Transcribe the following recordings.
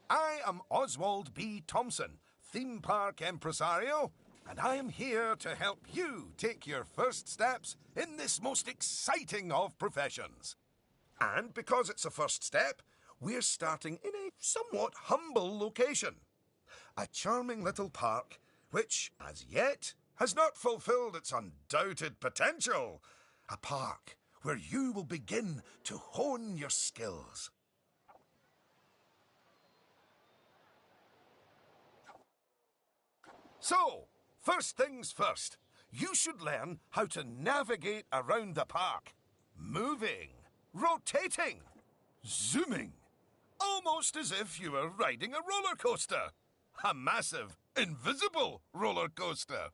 I am Oswald B. Thompson, theme park impresario, and I am here to help you take your first steps in this most exciting of professions. And because it's a first step, we're starting in a somewhat humble location. A charming little park which, as yet, has not fulfilled its undoubted potential. A park where you will begin to hone your skills. So, first things first, you should learn how to navigate around the park. Moving, rotating, zooming. Almost as if you were riding a roller coaster. A massive, invisible roller coaster.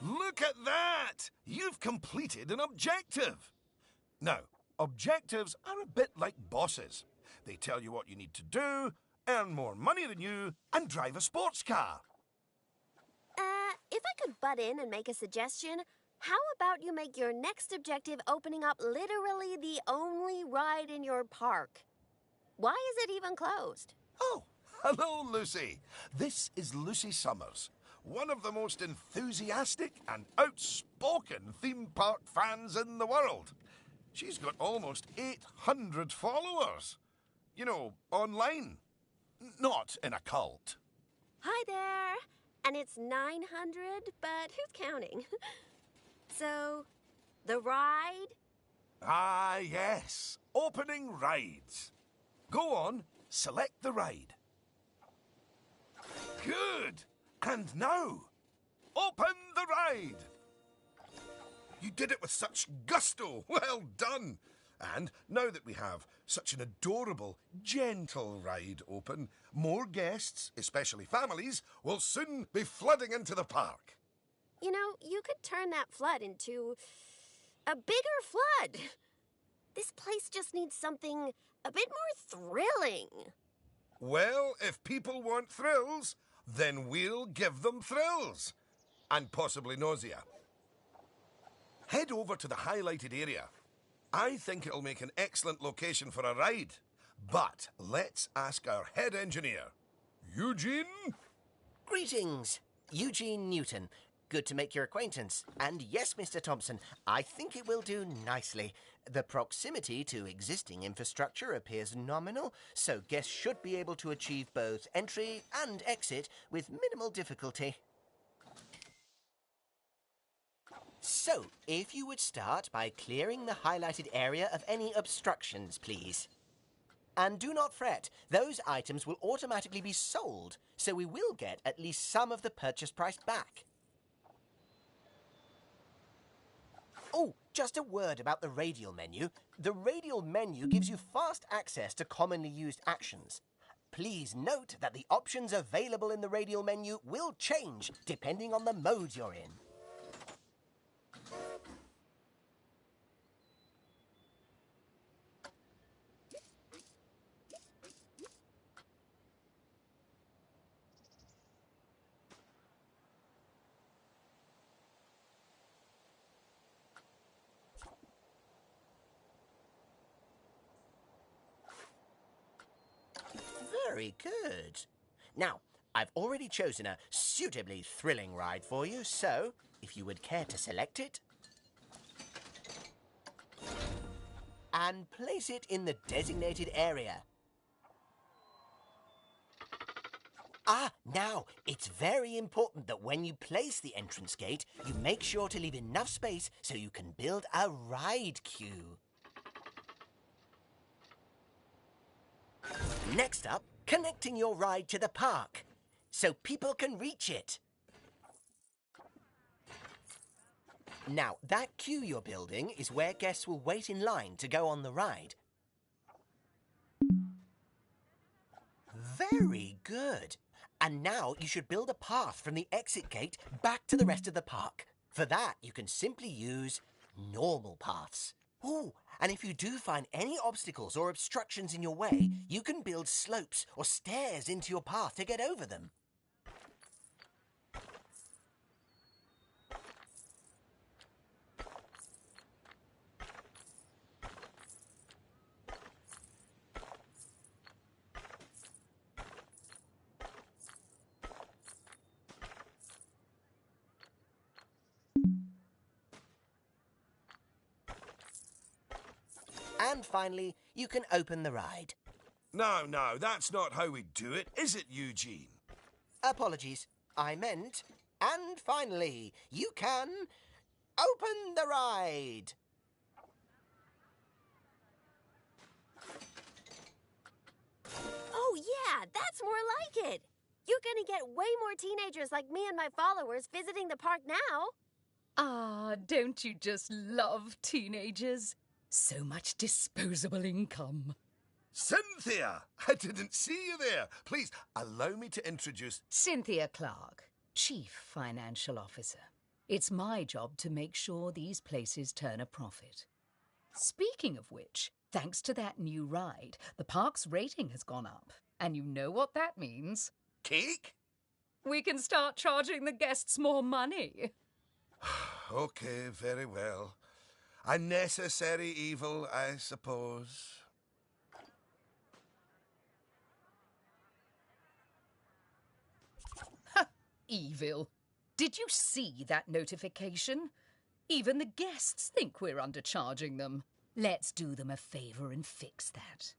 Look at that! You've completed an objective. Now, objectives are a bit like bosses. They tell you what you need to do, earn more money than you, and drive a sports car. If I could butt in and make a suggestion, how about you make your next objective opening up literally the only ride in your park? Why is it even closed? Oh, hello, Lucy. This is Lucy Summers, one of the most enthusiastic and outspoken theme park fans in the world. She's got almost 800 followers. You know, online. Not in a cult. Hi there. And it's 900, but who's counting? So, the ride? Ah, yes. Opening rides. Go on, select the ride. Good. And now, open the ride. You did it with such gusto. Well done. And now that we have such an adorable, gentle ride open, more guests, especially families, will soon be flooding into the park. You know, you could turn that flood into a bigger flood. This place just needs something a bit more thrilling. Well, if people want thrills, then we'll give them thrills. And possibly nausea. Head over to the highlighted area. I think it'll make an excellent location for a ride. But let's ask our head engineer. Eugene? Greetings, Eugene Newton. Good to make your acquaintance. And yes, Mr. Thompson, I think it will do nicely. The proximity to existing infrastructure appears nominal, so guests should be able to achieve both entry and exit with minimal difficulty. So, if you would start by clearing the highlighted area of any obstructions, please. And do not fret, those items will automatically be sold, so we will get at least some of the purchase price back. Oh, just a word about the radial menu. The radial menu gives you fast access to commonly used actions. Please note that the options available in the radial menu will change depending on the mode you're in. Very good. Now, I've already chosen a suitably thrilling ride for you, so if you would care to select it and place it in the designated area. Now, it's very important that when you place the entrance gate, you make sure to leave enough space so you can build a ride queue. Next up, connecting your ride to the park so people can reach it. Now, that queue you're building is where guests will wait in line to go on the ride. Very good. And now you should build a path from the exit gate back to the rest of the park. For that, you can simply use normal paths. Ooh, and if you do find any obstacles or obstructions in your way, you can build slopes or stairs into your path to get over them. And finally, you can open the ride. No, that's not how we do it, is it, Eugene? Apologies, I meant, and finally, you can open the ride. Oh, yeah, that's more like it. You're gonna get way more teenagers like me and my followers visiting the park now. Ah, don't you just love teenagers? So much disposable income. Cynthia! I didn't see you there. Please, allow me to introduce... Cynthia Clark, Chief Financial Officer. It's my job to make sure these places turn a profit. Speaking of which, thanks to that new ride, the park's rating has gone up. And you know what that means? Cake? We can start charging the guests more money. Okay, very well. A necessary evil, I suppose. Evil. Did you see that notification? Even the guests think we're undercharging them. Let's do them a favour and fix that.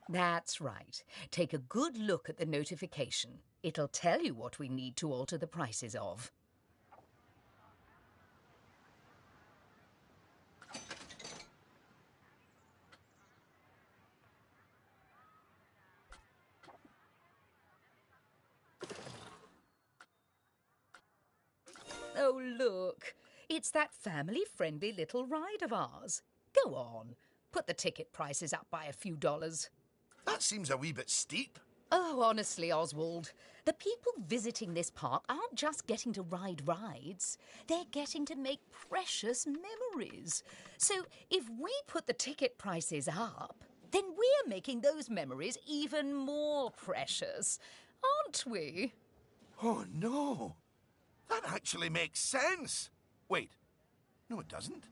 That's right. Take a good look at the notification. It'll tell you what we need to alter the prices of. Oh, look. It's that family-friendly little ride of ours. Go on. Put the ticket prices up by a few dollars. That seems a wee bit steep. Oh, honestly, Oswald, the people visiting this park aren't just getting to ride rides. They're getting to make precious memories. So if we put the ticket prices up, then we're making those memories even more precious, aren't we? Oh, no. That actually makes sense. Wait. No, it doesn't.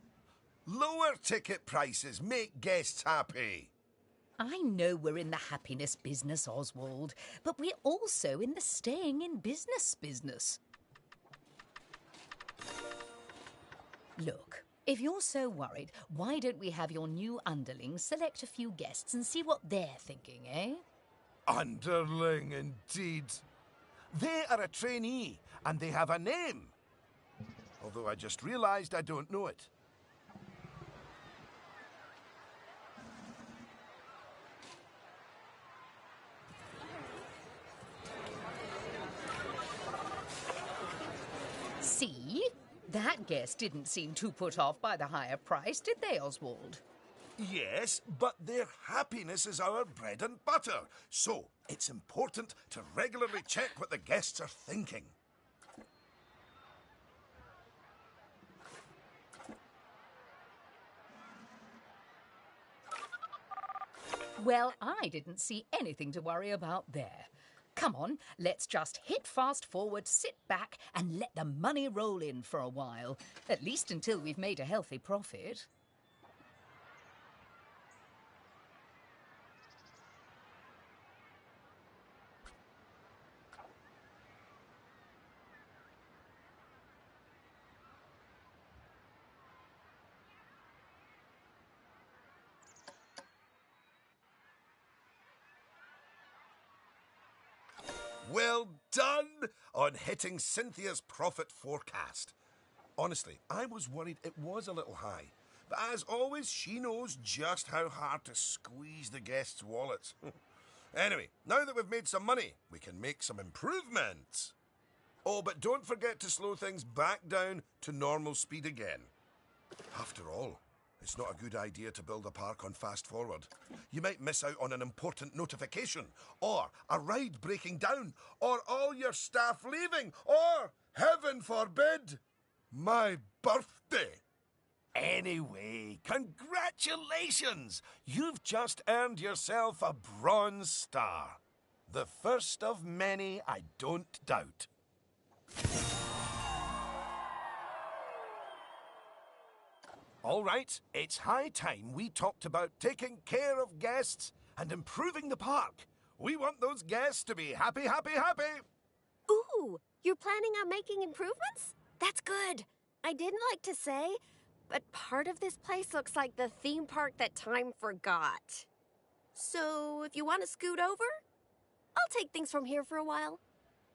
Lower ticket prices make guests happy. I know we're in the happiness business, Oswald, but we're also in the staying in business. Look, if you're so worried, why don't we have your new underlings select a few guests and see what they're thinking, eh? Underling, indeed. They are a trainee, and they have a name. Although I just realised I don't know it. See? That guest didn't seem too put off by the higher price, did they, Oswald? Yes, but their happiness is our bread and butter. So, it's important to regularly check what the guests are thinking. Well, I didn't see anything to worry about there. Come on, let's just hit fast forward, sit back, and let the money roll in for a while. At least until we've made a healthy profit. Well done on hitting Cynthia's profit forecast. Honestly, I was worried it was a little high. But as always, she knows just how hard to squeeze the guests' wallets. Anyway, now that we've made some money, we can make some improvements. Oh, but don't forget to slow things back down to normal speed again. After all, it's not a good idea to build a park on fast forward. You might miss out on an important notification, or a ride breaking down, or all your staff leaving, or, heaven forbid, my birthday. Anyway, congratulations! You've just earned yourself a bronze star. The first of many, I don't doubt. All right, it's high time we talked about taking care of guests and improving the park. We want those guests to be happy, happy, happy. Ooh, you're planning on making improvements? That's good. I didn't like to say, but part of this place looks like the theme park that time forgot. So, if you want to scoot over, I'll take things from here for a while.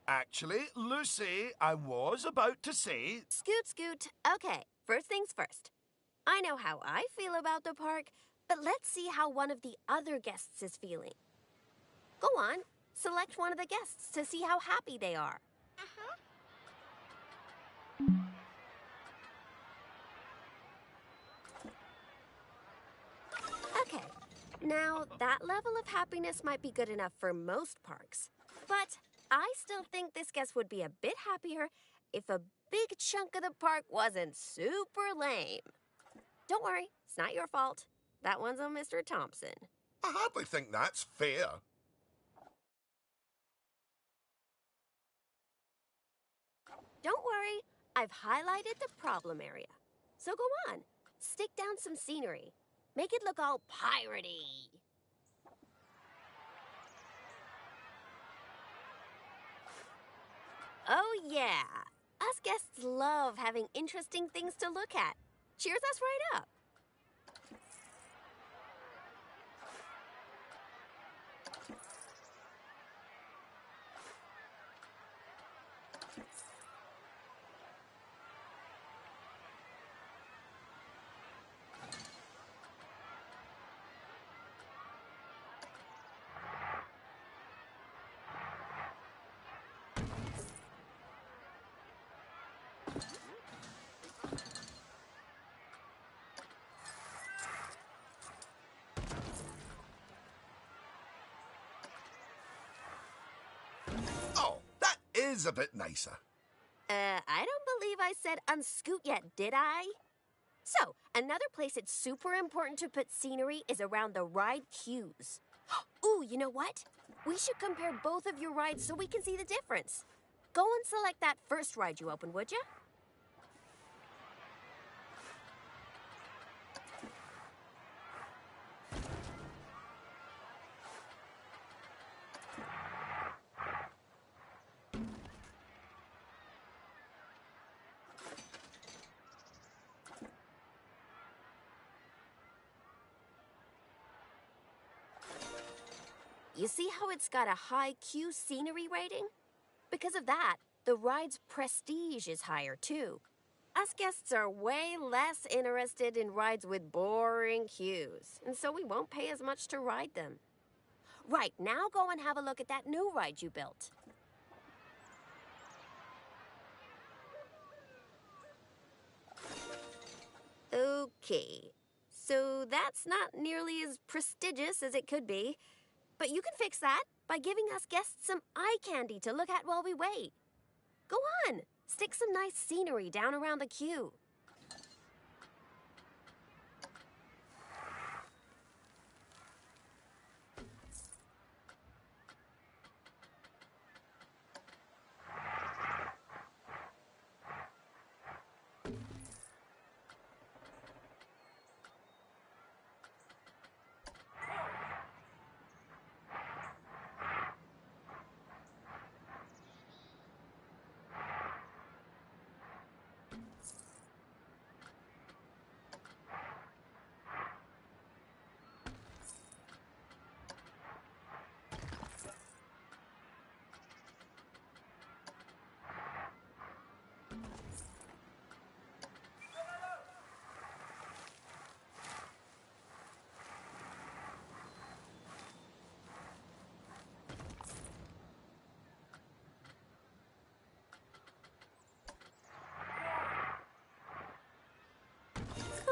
Actually, Lucy, I was about to say... Scoot. Okay, first things first. I know how I feel about the park, but let's see how one of the other guests is feeling. Go on, select one of the guests to see how happy they are. Okay, now that level of happiness might be good enough for most parks, but I still think this guest would be a bit happier if a big chunk of the park wasn't super lame. Don't worry, it's not your fault. That one's on Mr. Thompson. I hardly think that's fair. Don't worry, I've highlighted the problem area. So go on, stick down some scenery. Make it look all piratey. Oh yeah, us guests love having interesting things to look at. Cheers us right up. Oh, that is a bit nicer. I don't believe I said unscoot yet, did I? So, another place it's super important to put scenery is around the ride queues. Ooh, you know what? We should compare both of your rides so we can see the difference. Go and select that first ride you opened, would you? You see how it's got a high Q scenery rating? Because of that, the ride's prestige is higher too. Us guests are way less interested in rides with boring queues, and so we won't pay as much to ride them. Right, now go and have a look at that new ride you built. Okay, so that's not nearly as prestigious as it could be. But you can fix that by giving us guests some eye candy to look at while we wait. Go on, stick some nice scenery down around the queue.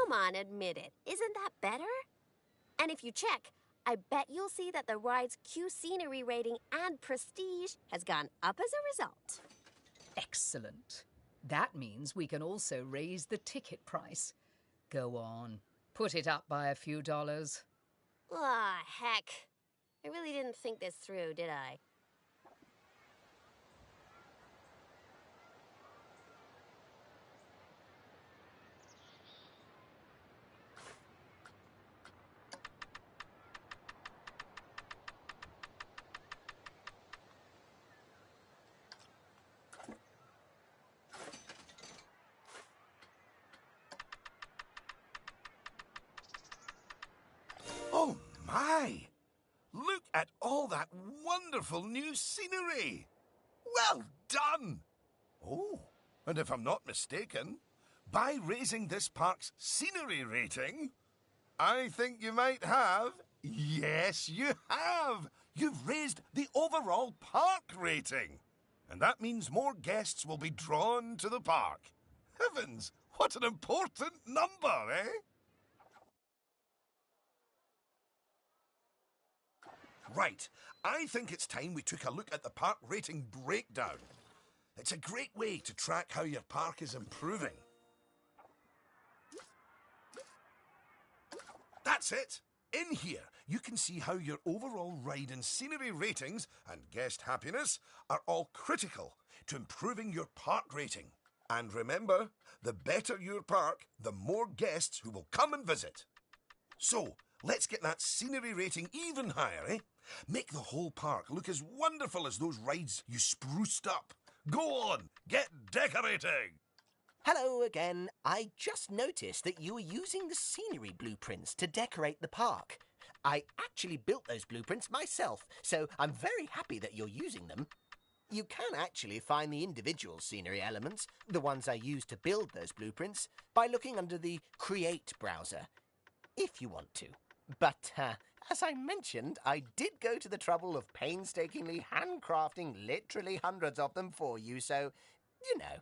Come on, admit it. Isn't that better? And if you check, I bet you'll see that the ride's Q scenery rating and prestige has gone up as a result. Excellent. That means we can also raise the ticket price. Go on, put it up by a few dollars. Ah, heck. I really didn't think this through, did I? Oh, my! Look at all that wonderful new scenery! Well done! Oh, and if I'm not mistaken, by raising this park's scenery rating, I think you might have... Yes, you have! You've raised the overall park rating. And that means more guests will be drawn to the park. Heavens, what an important number, eh? Right, I think it's time we took a look at the park rating breakdown. It's a great way to track how your park is improving. That's it! In here, you can see how your overall ride and scenery ratings and guest happiness are all critical to improving your park rating. And remember, the better your park, the more guests who will come and visit. So, let's get that scenery rating even higher, eh? Make the whole park look as wonderful as those rides you spruced up. Go on, get decorating! Hello again. I just noticed that you were using the scenery blueprints to decorate the park. I actually built those blueprints myself, so I'm very happy that you're using them. You can actually find the individual scenery elements, the ones I used to build those blueprints, by looking under the Create browser, if you want to. But, as I mentioned, I did go to the trouble of painstakingly handcrafting literally hundreds of them for you, so, you know.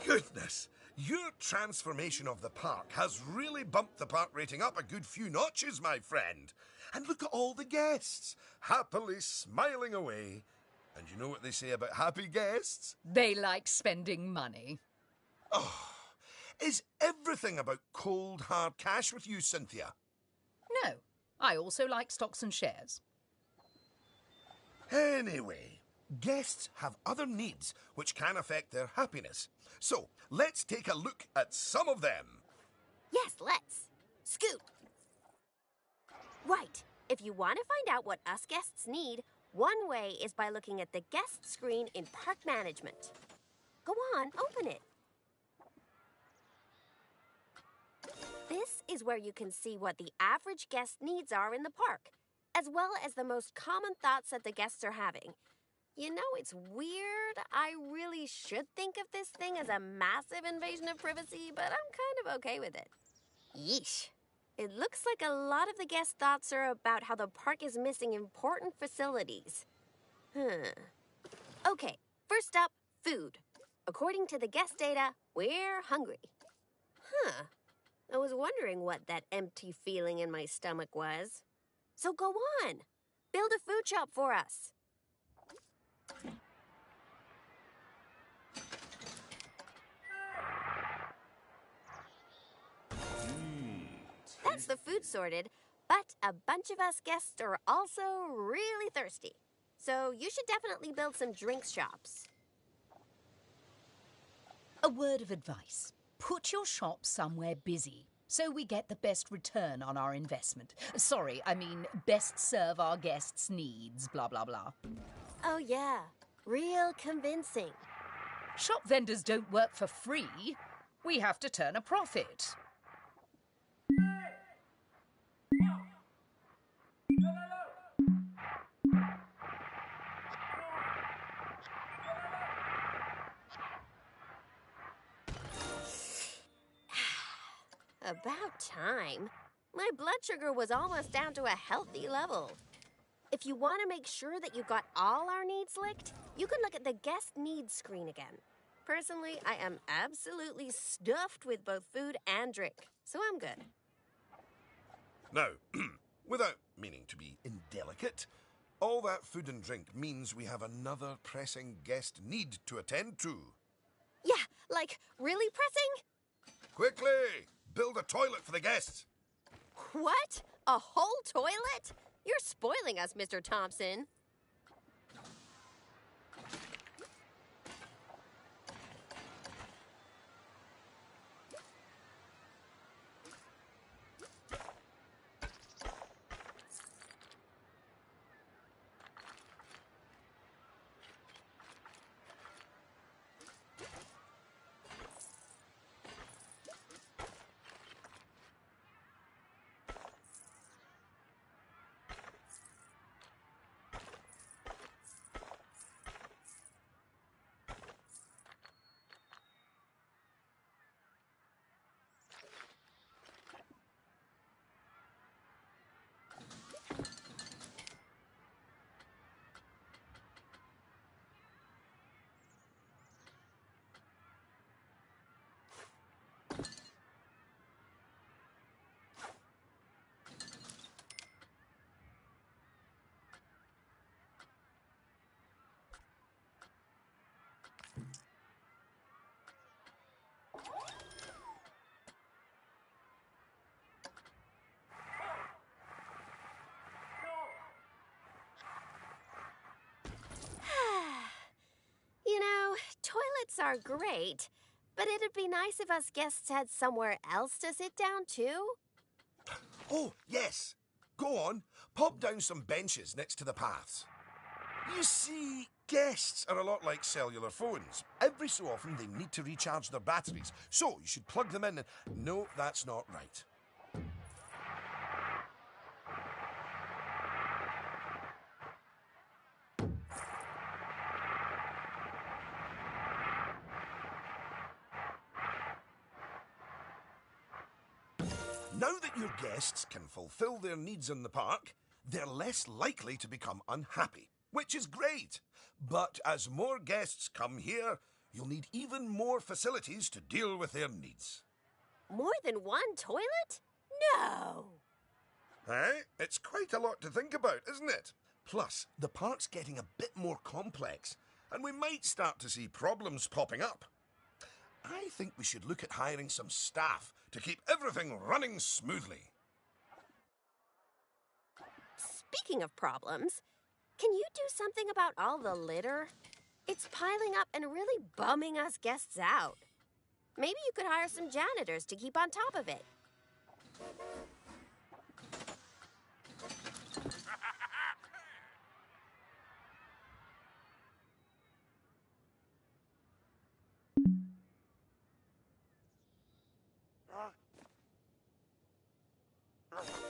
Goodness, your transformation of the park has really bumped the park rating up a good few notches, my friend. And look at all the guests, happily smiling away. And you know what they say about happy guests? They like spending money. Oh, is everything about cold, hard cash with you, Cynthia? No, I also like stocks and shares. Anyway, guests have other needs which can affect their happiness. So, let's take a look at some of them. Yes, let's. Scoot. Right. If you want to find out what us guests need, one way is by looking at the guest screen in Park Management. Go on, open it. This is where you can see what the average guest needs are in the park, as well as the most common thoughts that the guests are having. You know, it's weird. I really should think of this thing as a massive invasion of privacy, but I'm kind of okay with it. Yeesh. It looks like a lot of the guest thoughts are about how the park is missing important facilities. Okay, first up, food. According to the guest data, we're hungry. I was wondering what that empty feeling in my stomach was. So go on, build a food shop for us. That's the food sorted, but a bunch of us guests are also really thirsty. So you should definitely build some drinks shops. A word of advice. Put your shop somewhere busy so we get the best return on our investment. Sorry, I mean best serve our guests' needs, blah, blah, blah. Oh yeah, real convincing. Shop vendors don't work for free. We have to turn a profit. About time. My blood sugar was almost down to a healthy level. If you want to make sure that you got all our needs licked, you can look at the guest needs screen again. Personally, I am absolutely stuffed with both food and drink, so I'm good. Now, without meaning to be indelicate, all that food and drink means we have another pressing guest need to attend to. Yeah, like really pressing? Quickly! Build a toilet for the guests. What? A whole toilet? You're spoiling us, Mr. Thompson. You know, toilets are great, but it'd be nice if us guests had somewhere else to sit down, too. Oh, yes. Go on, pop down some benches next to the paths. You see, guests are a lot like cellular phones. Every so often they need to recharge their batteries, so you should plug them in and... No, that's not right. Now that your guests can fulfill their needs in the park, they're less likely to become unhappy, which is great. But as more guests come here, you'll need even more facilities to deal with their needs. More than one toilet? No! Eh? It's quite a lot to think about, isn't it? Plus, the park's getting a bit more complex, and we might start to see problems popping up. I think we should look at hiring some staff to keep everything running smoothly. Speaking of problems, can you do something about all the litter? It's piling up and really bumming us guests out. Maybe you could hire some janitors to keep on top of it.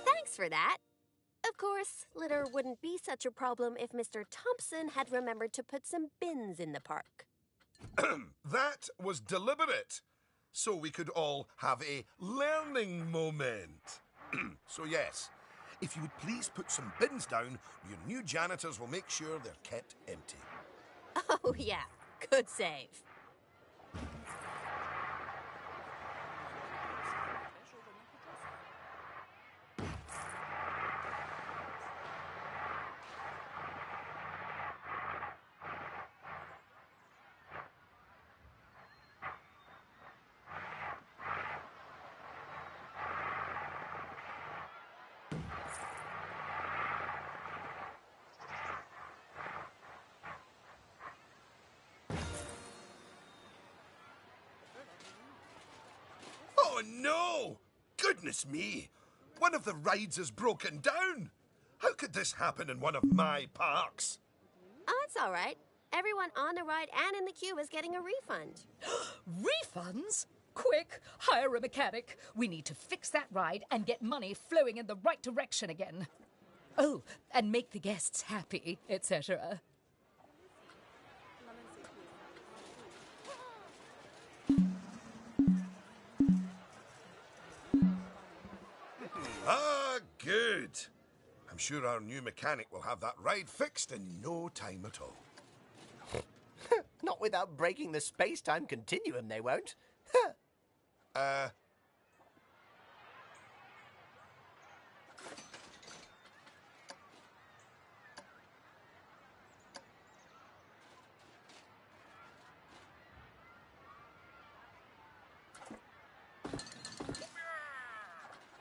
Thanks for that. Of course, litter wouldn't be such a problem if Mr. Thompson had remembered to put some bins in the park. That was deliberate, so we could all have a learning moment. So yes, if you would please put some bins down, your new janitors will make sure they're kept empty. Oh, yeah. Good save. Oh no! Goodness me! One of the rides is broken down! How could this happen in one of my parks? Oh, it's all right. Everyone on the ride and in the queue is getting a refund. Refunds? Quick, hire a mechanic. We need to fix that ride and get money flowing in the right direction again. Oh, and make the guests happy, etc. Ah, good. I'm sure our new mechanic will have that ride fixed in no time at all. Not without breaking the space-time continuum, they won't.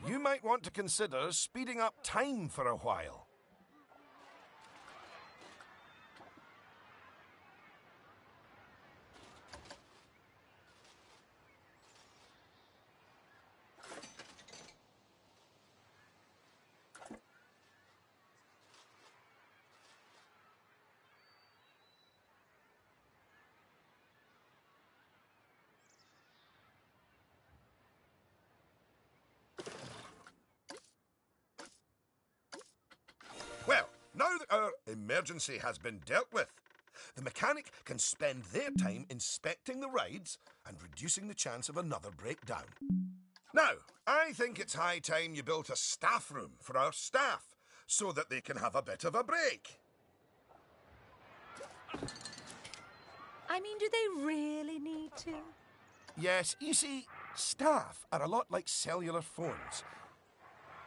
You might want to consider speeding up time for a while. Well, now that our emergency has been dealt with, the mechanic can spend their time inspecting the rides and reducing the chance of another breakdown. Now, I think it's high time you built a staff room for our staff so that they can have a bit of a break. I mean, do they really need to? Yes, you see, staff are a lot like cellular phones.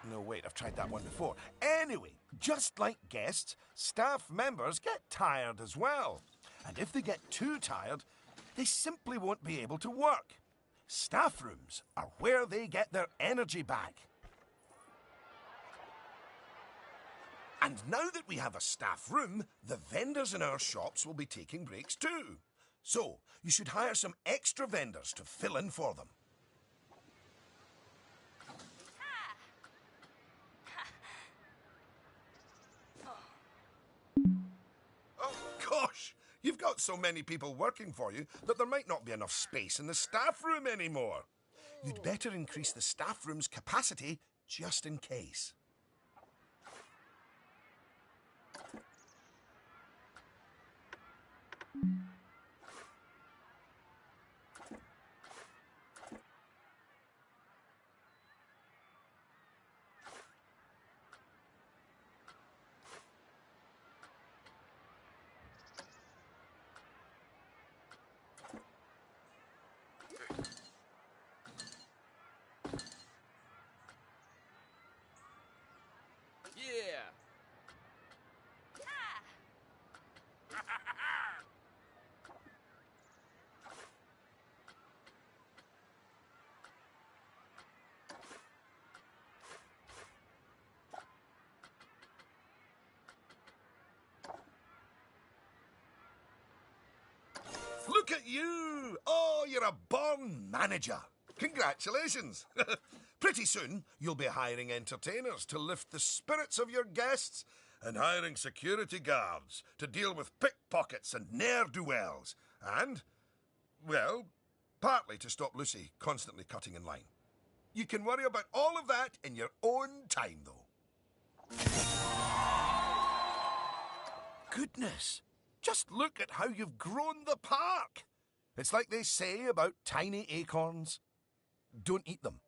No, wait, I've tried that one before. Anyway, just like guests, staff members get tired as well. And if they get too tired, they simply won't be able to work. Staff rooms are where they get their energy back. And now that we have a staff room, the vendors in our shops will be taking breaks too. So, you should hire some extra vendors to fill in for them. Oh, gosh! You've got so many people working for you that there might not be enough space in the staff room anymore. You'd better increase the staff room's capacity just in case. Yeah. Look at you! Oh, you're a born manager. Congratulations. Pretty soon, you'll be hiring entertainers to lift the spirits of your guests and hiring security guards to deal with pickpockets and ne'er-do-wells. And, Well, partly to stop Lucy constantly cutting in line. You can worry about all of that in your own time, though. Goodness! Just look at how you've grown the park! It's like they say about tiny acorns. Don't eat them.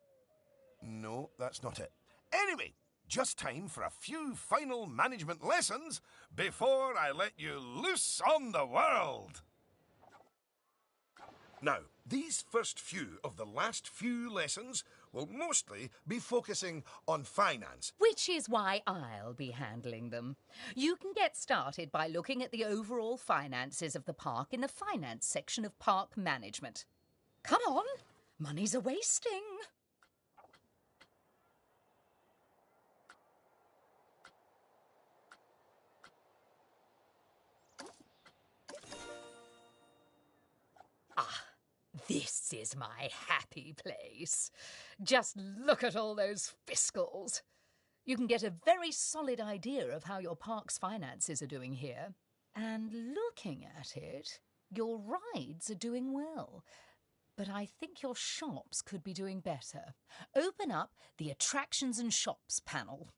No, that's not it. Anyway, just time for a few final management lessons before I let you loose on the world. Now, these first few of the last few lessons will mostly be focusing on finance. Which is why I'll be handling them. You can get started by looking at the overall finances of the park in the finance section of park management. Come on, money's a wasting. This is my happy place. Just look at all those fiscals. You can get a very solid idea of how your park's finances are doing here. And looking at it, your rides are doing well. But I think your shops could be doing better. Open up the Attractions and Shops panel.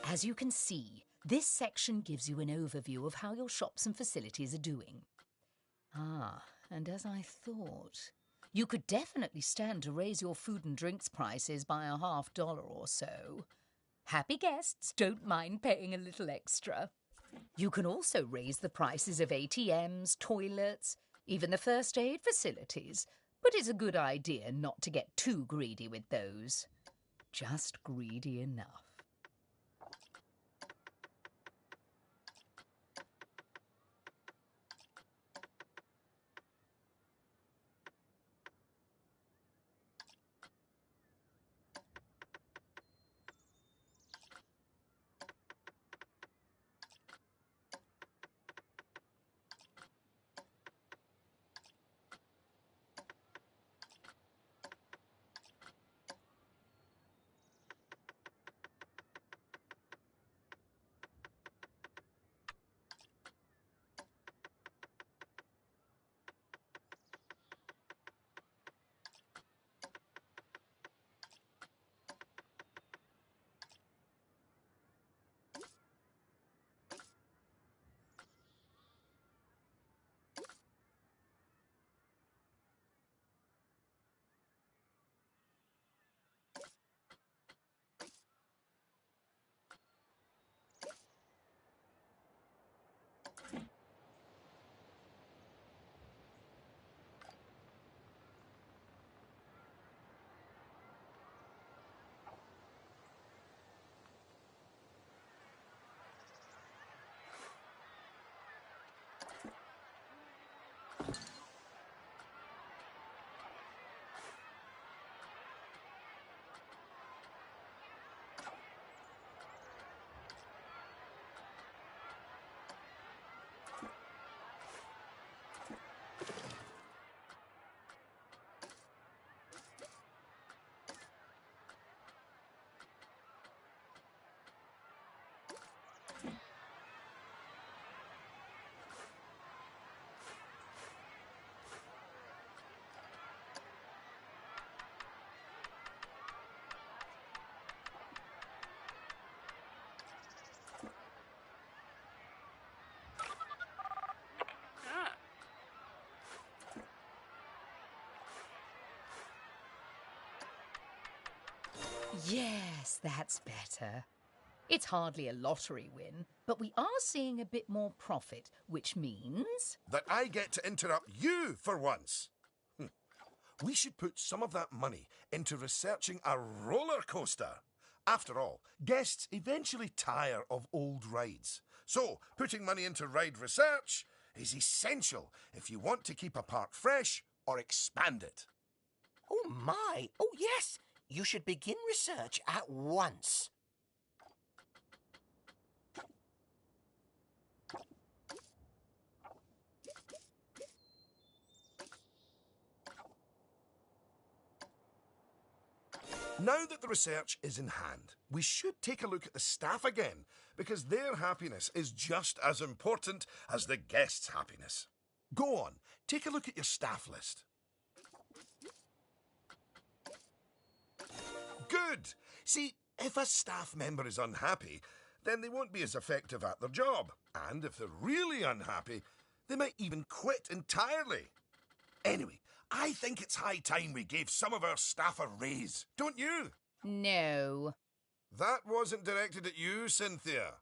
As you can see, this section gives you an overview of how your shops and facilities are doing. And as I thought, you could definitely stand to raise your food and drinks prices by $50 or so. Happy guests don't mind paying a little extra. You can also raise the prices of ATMs, toilets, even the first aid facilities, but it's a good idea not to get too greedy with those. Just greedy enough. Yes, that's better. It's hardly a lottery win, but we are seeing a bit more profit, which means... that I get to interrupt you for once. We should put some of that money into researching a roller coaster. After all, guests eventually tire of old rides. So, putting money into ride research is essential if you want to keep a park fresh or expand it. Oh my! Oh yes! You should begin research at once. Now that the research is in hand, we should take a look at the staff again, because their happiness is just as important as the guests' happiness. Go on, take a look at your staff list. Good! See, if a staff member is unhappy, then they won't be as effective at their job. And if they're really unhappy, they might even quit entirely. Anyway, I think it's high time we gave some of our staff a raise, don't you? No. That wasn't directed at you, Cynthia.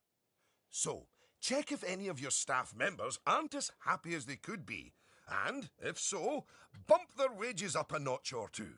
So, check if any of your staff members aren't as happy as they could be. And, if so, bump their wages up a notch or two.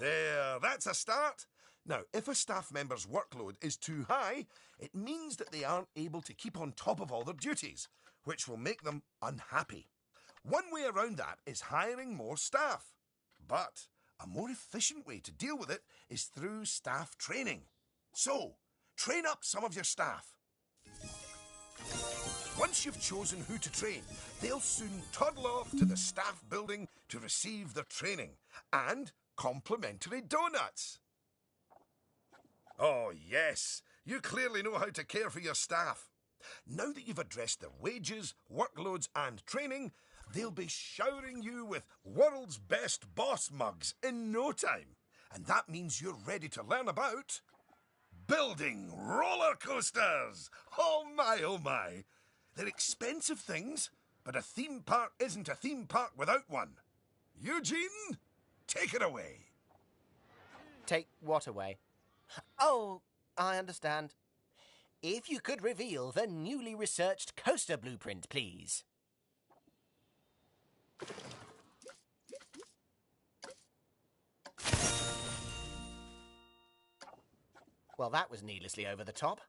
There, that's a start. Now, if a staff member's workload is too high, it means that they aren't able to keep on top of all their duties, which will make them unhappy. One way around that is hiring more staff. But a more efficient way to deal with it is through staff training. So, train up some of your staff. Once you've chosen who to train, they'll soon toddle off to the staff building to receive their training and complimentary donuts. Oh, yes, you clearly know how to care for your staff. Now that you've addressed their wages, workloads, and training, they'll be showering you with world's best boss mugs in no time. And that means you're ready to learn about building roller coasters. Oh my, oh my. They're expensive things, but a theme park isn't a theme park without one. Eugene, take it away. Take what away? Oh, I understand. If you could reveal the newly researched coaster blueprint, please. Well, that was needlessly over the top.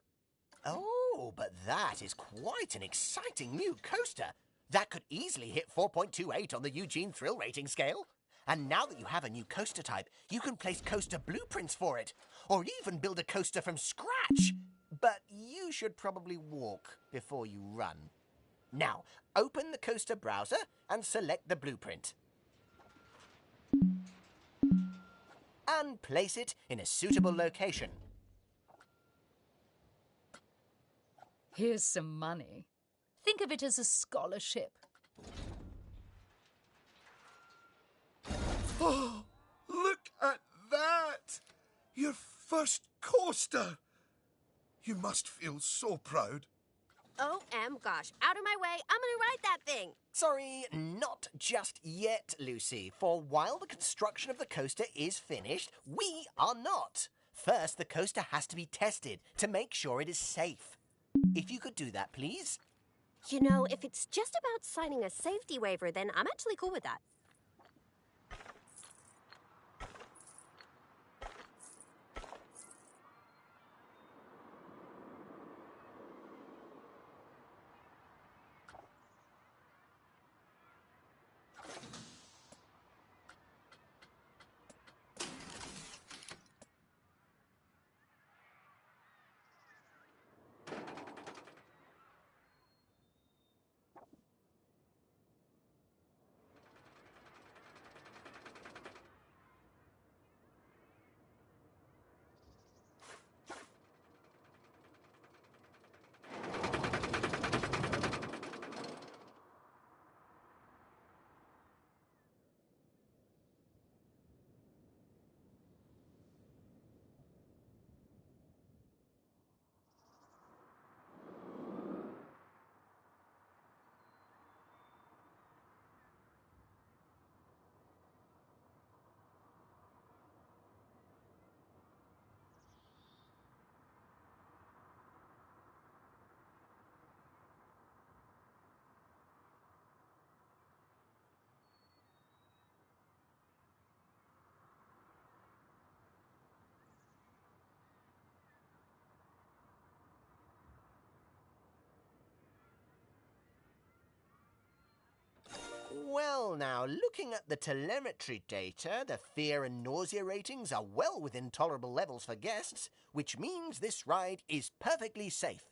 Oh, but that is quite an exciting new coaster. That could easily hit 4.28 on the Eugene Thrill Rating scale. And now that you have a new coaster type, you can place coaster blueprints for it, or even build a coaster from scratch. But you should probably walk before you run. Now, open the coaster browser and select the blueprint. And place it in a suitable location. Here's some money. Think of it as a scholarship. Oh, look at that! Your first coaster! You must feel so proud. Oh, gosh. Out of my way. I'm gonna ride that thing. Sorry, not just yet, Lucy. For while the construction of the coaster is finished, we are not. First, the coaster has to be tested to make sure it is safe. If you could do that, please. You know, if it's just about signing a safety waiver, then I'm actually cool with that. Well, now, looking at the telemetry data, the fear and nausea ratings are well within tolerable levels for guests, which means this ride is perfectly safe.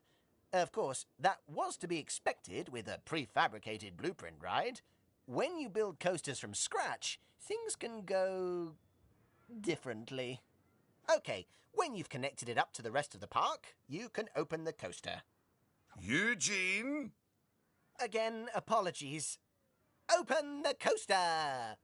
Of course, that was to be expected with a prefabricated blueprint ride. When you build coasters from scratch, things can go differently. Okay, when you've connected it up to the rest of the park, you can open the coaster. Eugene? Again, apologies. Open the coaster!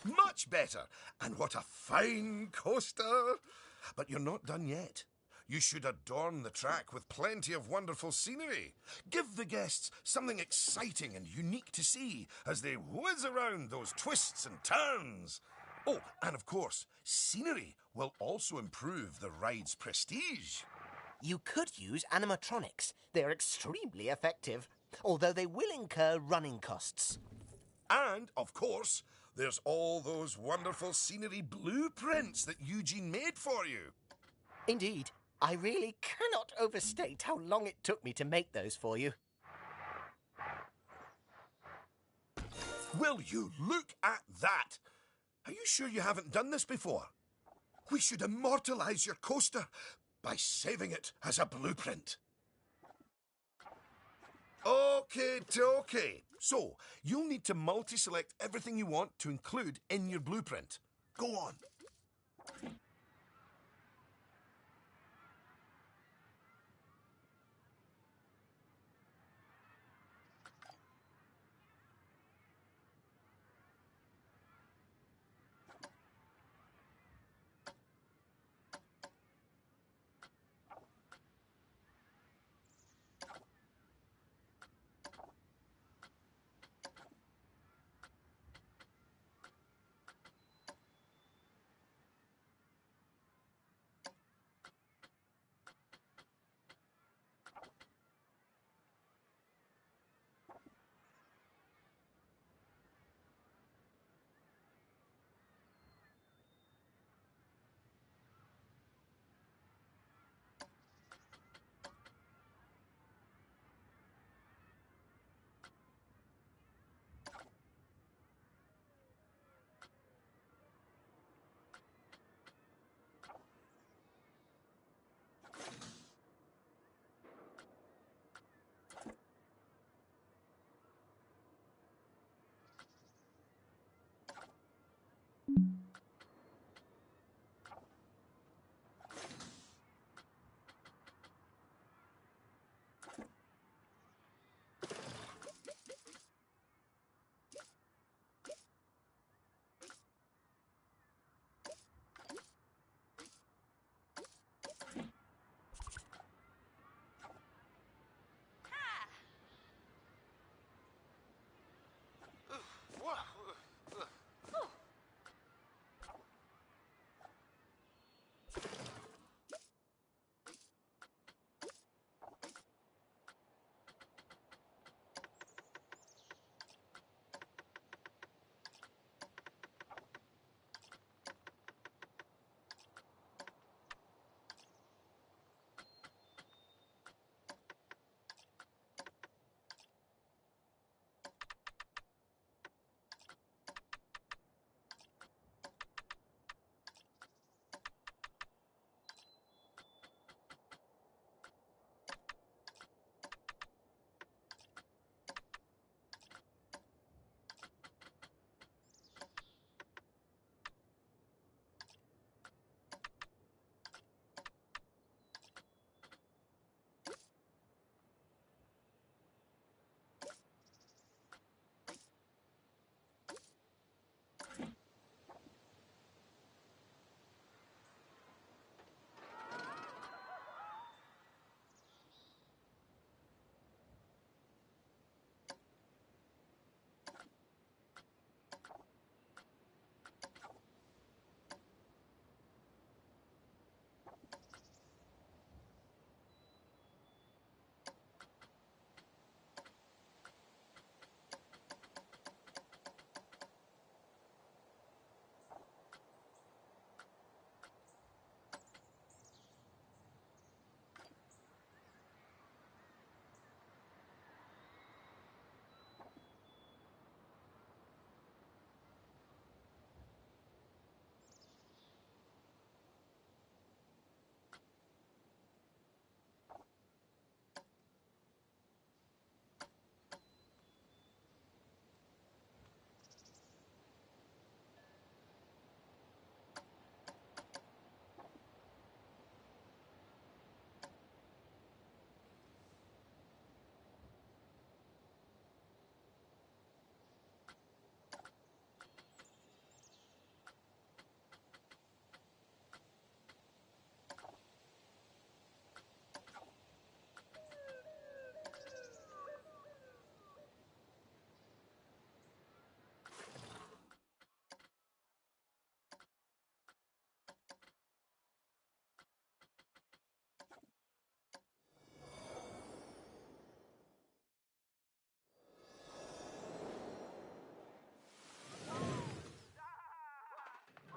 Much better. And what a fine coaster. But you're not done yet. You should adorn the track with plenty of wonderful scenery. Give the guests something exciting and unique to see as they whiz around those twists and turns. Oh, and of course, scenery will also improve the ride's prestige. You could use animatronics. They're extremely effective, although they will incur running costs. And, of course, there's all those wonderful scenery blueprints that Eugene made for you. Indeed, I really cannot overstate how long it took me to make those for you. Will you look at that? Are you sure you haven't done this before? We should immortalize your coaster by saving it as a blueprint. Okay. So, you'll need to multi-select everything you want to include in your blueprint. Go on,